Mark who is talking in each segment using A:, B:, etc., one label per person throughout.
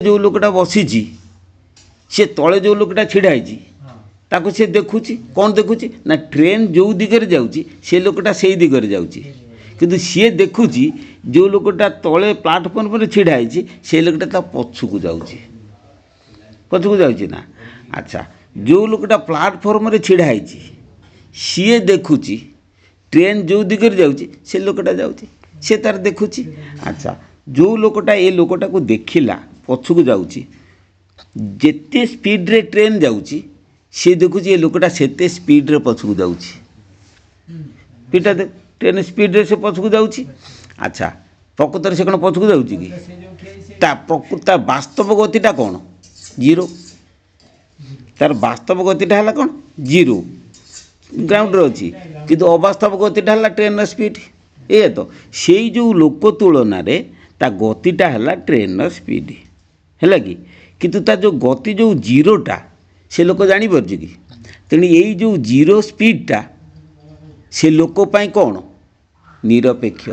A: जो लोकटा बसी सी तले जो लोकटा छिड़ा ताको से देखुची कौन देखुची ना ट्रेन जो दिगरे जाउची से लोकटा से दिगरे जाउची किंतु सी देखुची जो लोकटा तले प्लाटफर्म पर छिड़ा से लोकटा ता पछुक जाउची ना। अच्छा जो लोकटा प्लाटफर्म रे छिड़ा सी देखुची ट्रेन जो दिगरे जाउची से लोकटा जाउची से तार देखुची। अच्छा जो लोकटा ए लोकटा को देखिला पछुक जाउची जेते स्पीड रे ट्रेन जाउची सी देखुची ए लोकटा सेते स्पीड रे पछुक जाउची पीटा दे ट्रेन स्पीड रे से पछुक जाउची। अच्छा प्रकृत से कौन पछुक जाउची कि ता प्रकृत वास्तव गतिटा कौन जीरो तार वास्तव गतिटा है कौन जीरो ग्राउंड रे अच्छी किंतु अवास्तव गतिटा है ट्रेन स्पीड ए तो से जो लोक तुलन रे ता गतिटा है ट्रेन स्पीड है कि किंतु ता जो गति जो जीरोटा से लोक जापर कि तेणु यही जो जीरो स्पीडटा से लोक पाई कौन निरपेक्ष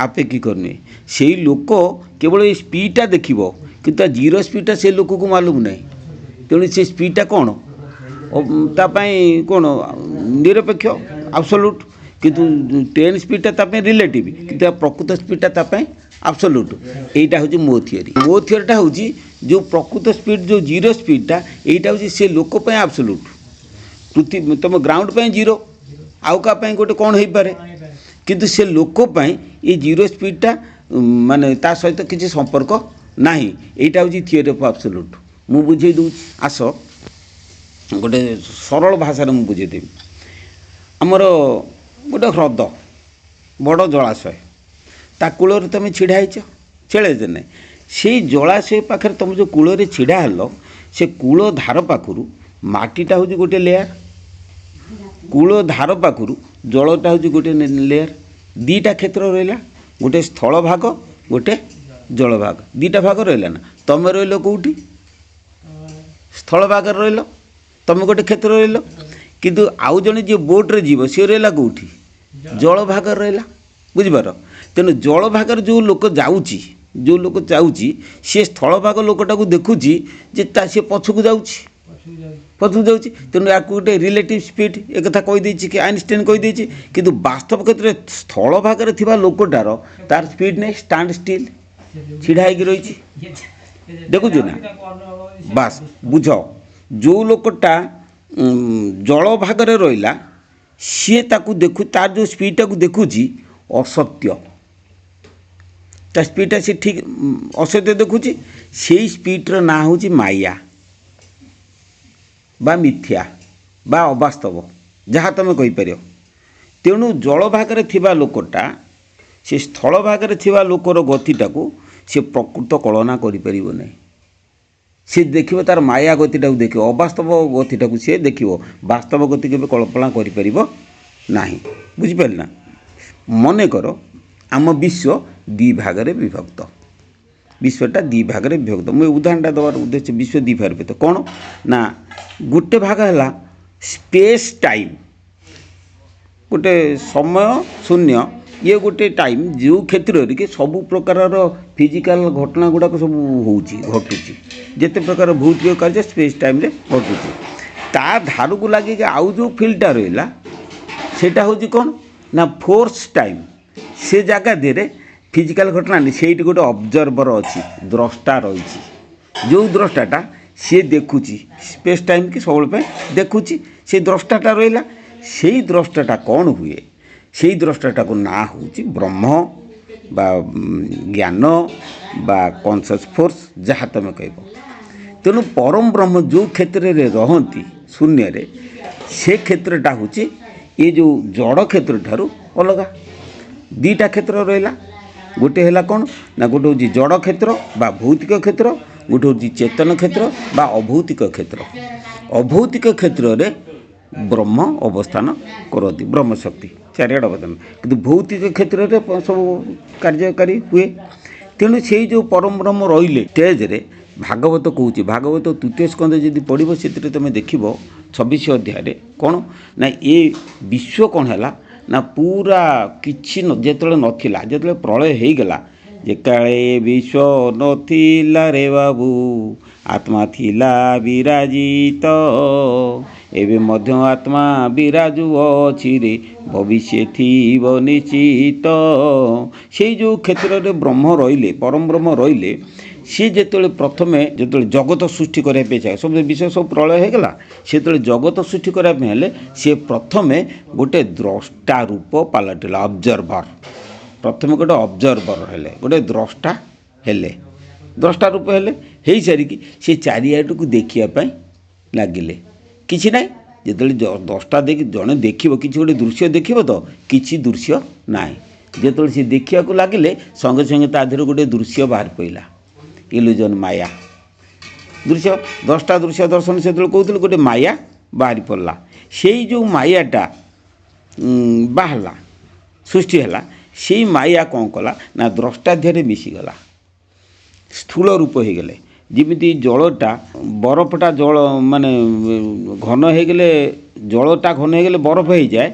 A: आपेक्षिक नुहे से लोक केवल ये स्पीडटा देखो कि जीरो स्पीडटा से लोक को मालूम ना तेणु से स्पीडटा कौन तापाई कौन निरपेक्ष आब्सोल्यूट किंतु ट्रेन स्पीडटा तापाई रिलेटिव किंतु प्रकृत स्पीडटा तापाई आब्सोल्यूट एटा हूँ मो थियोरीटा हूँ जो प्रकृत स्पीड जो जीरो स्पीडटा एटा हूँ से लोक पाई आब्सोल्यूट पृथ्वी तुम ग्राउंड पाई जीरो आउ का पाई गोटे कौन हो पारे किंतु से लोक पाई ये जीरो स्पीडटा माने ता सहित किसी संपर्क नाही एटा हूँ थियोरी ऑफ आब्सोल्यूट मु बुझे दूँ आस गोटे सरल भाषा में बुझेदेवी आमर गोटे ह्रद बड़ जलाशय ता कूल तुम छिड़ा छेड़े ना से जलाशय पाखे तुम जो कूल छिड़ा हेल से कूल धार पाखु मटीटा हूँ गोटे लेयर कूल धार पाखु जलटा हूँ गोटे लेयर दीटा क्षेत्र रहा गोटे स्थल भाग गोटे जल भाग दीटा भाग रहा ना तुम रही कौटी स्थल भाग रहा तुम गोटे क्षेत्र रहा किंतु आउ जड़े जी बोट्रे जीव सी रहा कौटी जल भाग रहा बुझिपार तेणु जल भाग जो लोक जाऊँगी जो लोक जाऊँगी सी स्थल भाग लोकटा को देखुची जे सी पछुक जाऊँगी तेणु या गोटे रिलेटिव स्पीड एक कथा कहीदे कि आइनस्टाइन कहीदे कि वास्तव क्षेत्र में स्थल भाग में लोकटार तार स्पीड नहीं स्टैंड स्टिल छिड़ा रही देखुच ना बास बुझ जो लोकटा जल भाग में रहा सी ताकू देखु तार जो स्पीडटा को देखुची असत्य ता स्पीडटा से ठीक असत्य देखुची से स्पीड्र ना हूँ माया बा मिथ्या बा अवास्तव जहाँ तुम कहीपर तेणु जल भाग में थिबा लोकटा से स्थल भाग में थिबा लोकर गतिटा को से प्रकृत कलना करिपर नहीं सी देखिए तार माया गतिटा को देखिए अवास्तव गतिटा को सी देखिए वास्तव गति के कल्पना करिपर नाही बुझिपार ना मन कर आम विश्व दी भाग में विभक्त विश्वटा दी भाग में विभक्त मुझे उदाहरणटा देवार उद्देश्य विश्व दी भाग विभक्त कौन ना गोटे भाग है स्पेस टाइम गोटे समय शून्य ये गोटे टाइम जो क्षेत्र के सबू प्रकार फिजिकल घटना गुड़ाक सब घटुची जिते प्रकार भौतिक कार्य स्पेस टाइम रे घटुची ता धार को लगे आउ जो फिल्डटा रहा सेटा हूँ कौन ना फोर्स टाइम से जगह देरे फिजिकल घटना नहीं से गोटे ऑब्जर्वर अच्छी द्रष्टा रही जो द्रष्टाटा सी देखुची स्पेस टाइम की सब देखुची से द्रष्टाटा रहा से द्रष्टाटा कौन हुए से द्रष्टाटा को ना हूँ ब्रह्म बा ज्ञान बा कॉन्शियस फोर्स जहाँ तुम कह तेणु परम ब्रह्म जो क्षेत्र में रहती शून्य रे से क्षेत्रटा हूँ ये जो जड़ क्षेत्र ठारू अलगा दीटा क्षेत्र रहा गोटे है कौन ना गोटे हूँ जड़ क्षेत्र बा भौतिक क्षेत्र गोटे हूँ चेतन क्षेत्र बा अभौतिक क्षेत्र अभौतिक क्षेत्र रे ब्रह्म अवस्थान करती ब्रह्म शक्ति चारिआड अवस्थान किंतु भौतिक क्षेत्र में सब कार्यकारी हुए तेणु से जो परम ब्रह्म रहिले स्टेज रे भागवत कहूँ भागवत तृतीय स्कंद जदि पढ़ो से तुम देख 26 अध्याय कौन ना ये विश्व कौन है ना पूरा किसी जिते नाला जो प्रलय हो गला ଯେ କାଳେ ବିଶ୍ୱ ନଥିଲା ରେ ବାବୁ ଆତ୍ମା ଥିଲା ବିରାଜିତ ଏବେ ମଧ୍ୟ ଆତ୍ମା ବିରାଜୁଅଛି ରେ ଭବିଷ୍ୟତ ଥିବ ନିଶ୍ଚିତ। ସେଇ ଯେଉଁ କ୍ଷେତ୍ରରେ ବ୍ରହ୍ମ ରହିଲେ ପରମ ବ୍ରହ୍ମ ରହିଲେ ସିଏ ଯେତେବେଳେ ପ୍ରଥମେ ଯେତେବେଳେ ଜଗତ ସୃଷ୍ଟି କରିବା ପାଇଁ ଚାहे ସବୁ ବିଷୟ ସବୁ ପ୍ରଳୟ ହୋଇଗଲା ସେତେବେଳେ ଜଗତ ସୃଷ୍ଟି କରିବା ପାଇଁ ହେଲେ ସିଏ ପ୍ରଥମେ ଗୋଟେ ଦ୍ରଷ୍ଟା ରୂପ ପାଲଟିଲା ଅବଜର୍ଭର। ପ୍ରଥମେ ଗୋଟେ ଅବଜର୍ଭର ହେଲେ ଗୋଟେ ଦ୍ରଷ୍ଟା ହେଲେ ଦ୍ରଷ୍ଟା ରୂପ ହେଲେ ହେଇସାରିକି ସେ ଚାରିଆଡ଼କୁ ଦେଖିବା ପାଇଁ ଲାଗିଲେ। କିଛି ନାହିଁ ଯେତେବେଳେ ଦଶଟା ଦେଖି ଜଣେ ଦେଖିବ କିଛି ଗୋଟେ ଦୃଶ୍ୟ ଦେଖିବ ତ କିଛି ଦୃଶ୍ୟ ନାହିଁ। ଯେତେବେଳେ ସେ ଦେଖିବାକୁ ଲାଗିଲେ ସଙ୍ଗେ ସଙ୍ଗେ ତା ଦେହରୁ ଗୋଟେ ଦୃଶ୍ୟ ବାହାରି ପଡ଼ିଲା ଇଲୁଜନ୍ ମାୟା ଦୃଶ୍ୟ। ଦଶଟା ଦୃଶ୍ୟ ଦର୍ଶନ ସେତେବେଳେ କହୁଥିଲେ ଗୋଟେ ମାୟା ବାହାରି ପଡ଼ିଲା। ସେଇ ଯେଉଁ ମାୟାଟା ବାହାରିଲା ସୃଷ୍ଟି ହେଲା ସେଇ ମାୟା କ'ଣ କଲା ନା ଦ୍ରଷ୍ଟା ଦେହରେ ମିଶିଗଲା ସ୍ଥୂଳ ରୂପ ହେଇଗଲେ। ଯେମିତି ଜଳଟା ବରଫଟା ଜଳ ମାନେ ଘନ ହେଇଗଲେ ଜଳଟା ଘନ ହେଇଗଲେ ବରଫ ହେଇଯାଏ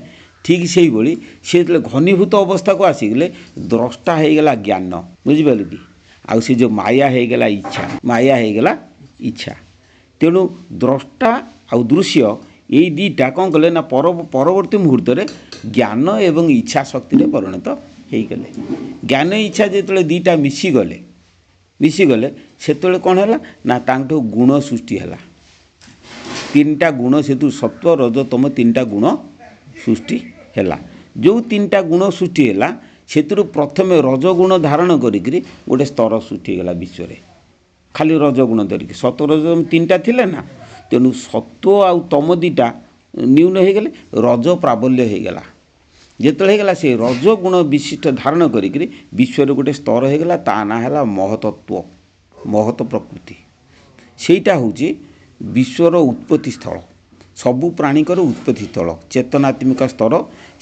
A: ଠିକ୍ ସେଇଭଳି ସେ ଯେତେବେଳେ ଘନୀଭୂତ ଅବସ୍ଥାକୁ ଆସିଗଲେ ଦ୍ରଷ୍ଟା ହେଇଗଲା ଜ୍ଞାନ। ବୁଝିପାରିଲେ କି? ଆଉ ସେ ଯେଉଁ ମାୟା ହେଇଗଲା ଇଚ୍ଛା ମାୟା ହେଇଗଲା ଇଚ୍ଛା। ତେଣୁ ଦ୍ରଷ୍ଟା ଆଉ ଦୃଶ୍ୟ ଏଇ ଦୁଇଟା କ'ଣ କଲେ ନା ପରବର୍ତ୍ତୀ ମୁହୂର୍ତ୍ତରେ ଜ୍ଞାନ ଏବଂ ଇଚ୍ଛା ଶକ୍ତିରେ ପରିଣତ ହେଇଗଲେ। ଜ୍ଞାନ ଇଚ୍ଛା ଯେତେବେଳେ ଦୁଇଟା ମିଶିଗଲେ ସେତେବେଳେ କ'ଣ ହେଲା ନା ତାଙ୍କଠୁ ଗୁଣ ସୃଷ୍ଟି ହେଲା। ତିନିଟା ଗୁଣ ସେଥିରୁ ସତ୍ତ୍ୱ ରଜ ତମ ତିନିଟା ଗୁଣ ସୃଷ୍ଟି ହେଲା। ଯେଉଁ ତିନିଟା ଗୁଣ ସୃଷ୍ଟି ହେଲା ସେଥିରୁ ପ୍ରଥମେ ରଜଗୁଣ ଧାରଣ କରିକିରି ଗୋଟେ ସ୍ତର ସୃଷ୍ଟି ହେଇଗଲା ବିଶ୍ୱରେ ଖାଲି ରଜଗୁଣ ଧରିକି। ସତ୍ତ୍ୱ ରଜ ତିନିଟା ଥିଲେ ନା ତେଣୁ ସତ୍ତ୍ୱ ଆଉ ତମ ଦୁଇଟା ନ୍ୟୁନ ହେଇଗଲେ ରଜ ପ୍ରାବଲ୍ୟ ହେଇଗଲା। ଯେତେବେଳେ ହେଇଗଲା ସେ ରଜଗୁଣ ବିଶିଷ୍ଟ ଧାରଣ କରିକିରି ବିଶ୍ୱରେ ଗୋଟେ ସ୍ତର ହେଇଗଲା ତା ନାଁ ହେଲା ମହତତ୍ଵ ମହତ ପ୍ରକୃତି। ସେଇଟା ହେଉଛି ବିଶ୍ୱର ଉତ୍ପତ୍ତି ସ୍ଥଳ ସବୁ ପ୍ରାଣୀଙ୍କର ଉତ୍ପତ୍ତି ସ୍ଥଳ ଚେତନାତ୍ମିକ ସ୍ତର।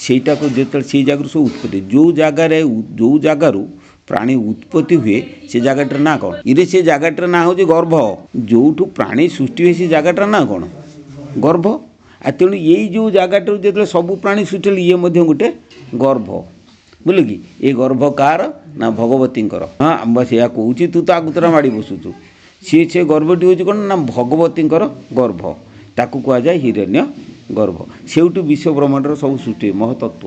A: ସେଇଟାକୁ ଯେତେବେଳେ ସେଇ ଜାଗାରୁ ସବୁ ଉତ୍ପତ୍ତି ଯେଉଁ ଜାଗାରୁ ପ୍ରାଣୀ ଉତ୍ପତ୍ତି ହୁଏ ସେ ଜାଗାଟାର ନାଁ କ'ଣ? ସେ ଜାଗାଟାର ନାଁ ହେଉଛି ଗର୍ଭ। ଯେଉଁଠୁ ପ୍ରାଣୀ ସୃଷ୍ଟି ହୁଏ ସେ ଜାଗାଟାର ନାଁ କ'ଣ? ଗର୍ଭ। ଆଉ ତେଣୁ ଏଇ ଯେଉଁ ଜାଗାଟାରୁ ଯେତେବେଳେ ସବୁ ପ୍ରାଣୀ ସୃଷ୍ଟି ହେଲେ ଇଏ ମଧ୍ୟ ଗୋଟେ ଗର୍ଭ। ବୁଝିଲେ କି? ଏ ଗର୍ଭ କାହାର ନା ଭଗବତୀଙ୍କର। ହଁ ମୁଁ ସେଇଆ କହୁଛି ତୁ ତ ଆଗୁତୁରା ମାଡ଼ି ବସୁଛୁ। ସେ ଗର୍ଭଟି ହେଉଛି କ'ଣ ନା ଭଗବତୀଙ୍କର ଗର୍ଭ। ତାକୁ କୁହାଯାଏ ହିରଣ୍ୟ ଗର୍ଭ। ସେଇଠୁ ବିଶ୍ୱ ବ୍ରହ୍ମାଣ୍ଡର ସବୁ ସୃଷ୍ଟି ମହତତ୍ଵ।